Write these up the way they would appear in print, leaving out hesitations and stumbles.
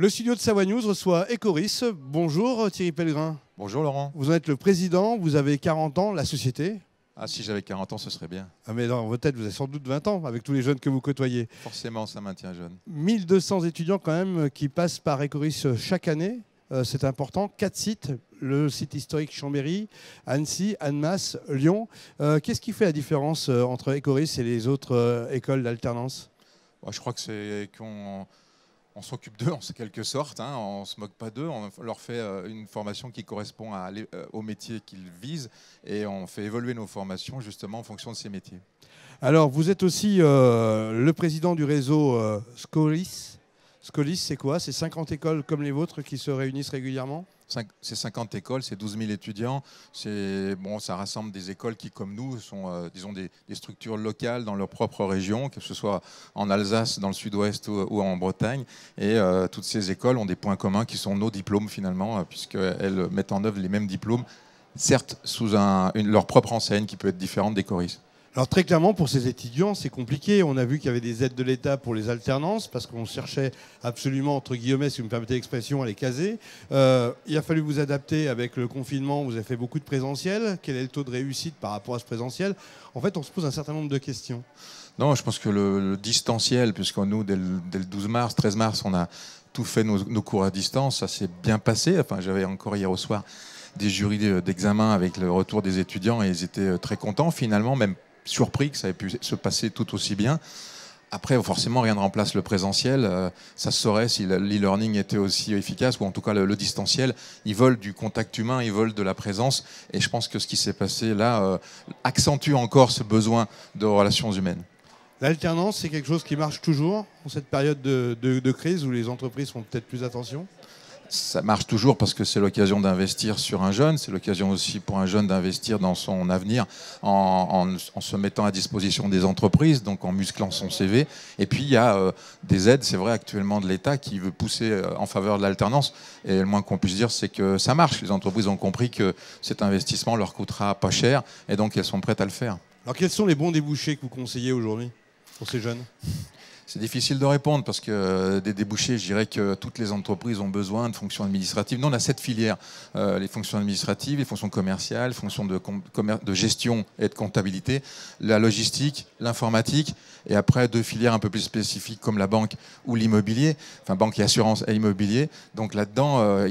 Le studio de Savoie News reçoit Ecoris. Bonjour Thierry Pellegrin. Bonjour Laurent. Vous en êtes le président, vous avez 40 ans, la société. Ah, si j'avais 40 ans, ce serait bien. Ah mais dans votre tête, vous avez sans doute 20 ans avec tous les jeunes que vous côtoyez. Forcément, ça maintient jeune. 1200 étudiants quand même qui passent par Ecoris chaque année. C'est important. 4 sites, le site historique Chambéry, Annecy, Annemasse, Lyon. Qu'est-ce qui fait la différence entre Ecoris et les autres écoles d'alternance? Je crois que c'est qu'on s'occupe d'eux en quelque sorte, hein, on ne se moque pas d'eux, on leur fait une formation qui correspond au métier qu'ils visent et on fait évoluer nos formations justement en fonction de ces métiers. Alors vous êtes aussi le président du réseau Scolis. Scolis, c'est quoi? C'est 50 écoles comme les vôtres qui se réunissent régulièrement? C'est 50 écoles, c'est 12 000 étudiants. Ça rassemble des écoles qui, comme nous, sont disons des structures locales dans leur propre région, que ce soit en Alsace, dans le sud-ouest ou en Bretagne. Et toutes ces écoles ont des points communs qui sont nos diplômes finalement, puisqu'elles mettent en œuvre les mêmes diplômes, certes sous leur propre enseigne qui peut être différente d'Ecoris. Alors très clairement, pour ces étudiants, c'est compliqué. On a vu qu'il y avait des aides de l'État pour les alternances, parce qu'on cherchait absolument, entre guillemets, si vous me permettez l'expression, à les caser. Il a fallu vous adapter avec le confinement. Vous avez fait beaucoup de présentiel. Quel est le taux de réussite par rapport à ce présentiel? En fait, on se pose un certain nombre de questions. Non, je pense que le distanciel, puisque nous, dès le 12 mars, 13 mars, on a tout fait nos cours à distance. Ça s'est bien passé. Enfin, j'avais encore hier au soir des jurys d'examen avec le retour des étudiants et ils étaient très contents finalement, même surpris que ça ait pu se passer tout aussi bien. Après, forcément, rien ne remplace le présentiel. Ça se saurait si l'e-learning était aussi efficace, ou en tout cas le distanciel. Ils veulent du contact humain, ils veulent de la présence. Et je pense que ce qui s'est passé là accentue encore ce besoin de relations humaines. L'alternance, c'est quelque chose qui marche toujours en cette période de crise où les entreprises font peut-être plus attention? Ça marche toujours parce que c'est l'occasion d'investir sur un jeune, c'est l'occasion aussi pour un jeune d'investir dans son avenir en se mettant à disposition des entreprises, donc en musclant son CV. Et puis il y a des aides, c'est vrai actuellement de l'État qui veut pousser en faveur de l'alternance. Et le moins qu'on puisse dire, c'est que ça marche. Les entreprises ont compris que cet investissement leur coûtera pas cher et donc elles sont prêtes à le faire. Alors quels sont les bons débouchés que vous conseillez aujourd'hui pour ces jeunes? C'est difficile de répondre parce que des débouchés, je dirais que toutes les entreprises ont besoin de fonctions administratives. Nous, on a 7 filières. Les fonctions administratives, les fonctions commerciales, les fonctions de gestion et de comptabilité, la logistique, l'informatique, et après 2 filières un peu plus spécifiques comme la banque ou l'immobilier, enfin banque et assurance et immobilier. Donc là-dedans,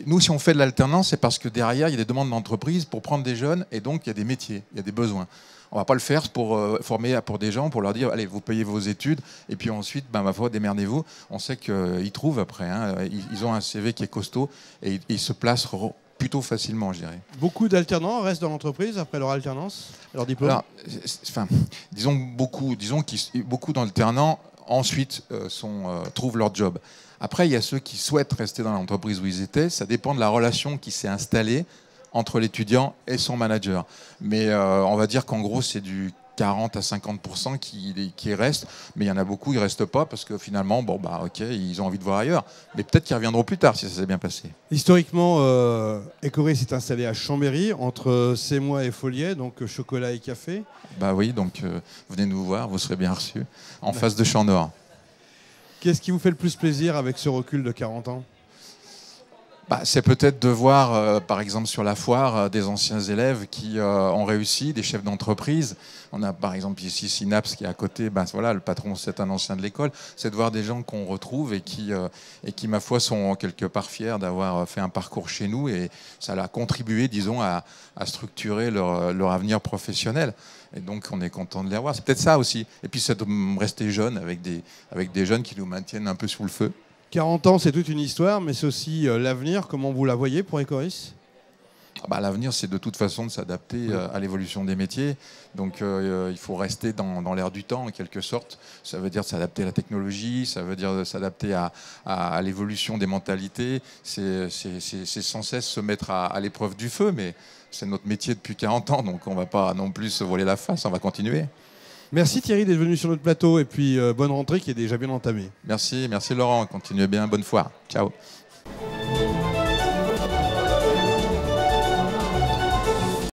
nous, si on fait de l'alternance, c'est parce que derrière, il y a des demandes d'entreprises pour prendre des jeunes et donc il y a des métiers, il y a des besoins. On ne va pas le faire pour former pour des gens, pour leur dire allez, vous payez vos études et puis ensuite, ma foi, démerdez-vous. On sait qu'ils trouvent après. Hein. Ils ont un CV qui est costaud et ils se placent plutôt facilement, je dirais. Beaucoup d'alternants restent dans l'entreprise après leur alternance, leur diplôme? Alors, disons beaucoup d'alternants ensuite trouvent leur job. Après, il y a ceux qui souhaitent rester dans l'entreprise où ils étaient. Ça dépend de la relation qui s'est installée entre l'étudiant et son manager. Mais on va dire qu'en gros, c'est du 40 à 50% qui restent. Mais il y en a beaucoup, ils ne restent pas parce que finalement, ok, ils ont envie de voir ailleurs. Mais peut-être qu'ils reviendront plus tard si ça s'est bien passé. Historiquement, Ecoris s'est installé à Chambéry, entre Sémois et Folliet, donc chocolat et café. Bah oui, donc venez nous voir, vous serez bien reçus, en face de Champ Nord. Qu'est-ce qui vous fait le plus plaisir avec ce recul de 40 ans? C'est peut-être de voir, par exemple sur la foire, des anciens élèves qui ont réussi, des chefs d'entreprise. On a par exemple ici Synapse qui est à côté, voilà, le patron c'est un ancien de l'école. C'est de voir des gens qu'on retrouve et qui, ma foi, sont quelque part fiers d'avoir fait un parcours chez nous et ça a contribué, disons, à structurer leur avenir professionnel. Et donc on est content de les revoir. C'est peut-être ça aussi. Et puis c'est de rester jeune avec des jeunes qui nous maintiennent un peu sous le feu. 40 ans, c'est toute une histoire, mais c'est aussi l'avenir. Comment vous la voyez pour Ecoris? L'avenir, c'est de toute façon de s'adapter à l'évolution des métiers. Donc il faut rester dans l'air du temps, en quelque sorte. Ça veut dire s'adapter à la technologie, ça veut dire s'adapter à l'évolution des mentalités. C'est sans cesse se mettre à l'épreuve du feu, mais c'est notre métier depuis 40 ans, donc on ne va pas non plus se voiler la face, on va continuer. Merci Thierry d'être venu sur notre plateau et puis bonne rentrée qui est déjà bien entamée. Merci Laurent, continuez bien, bonne foire. Ciao.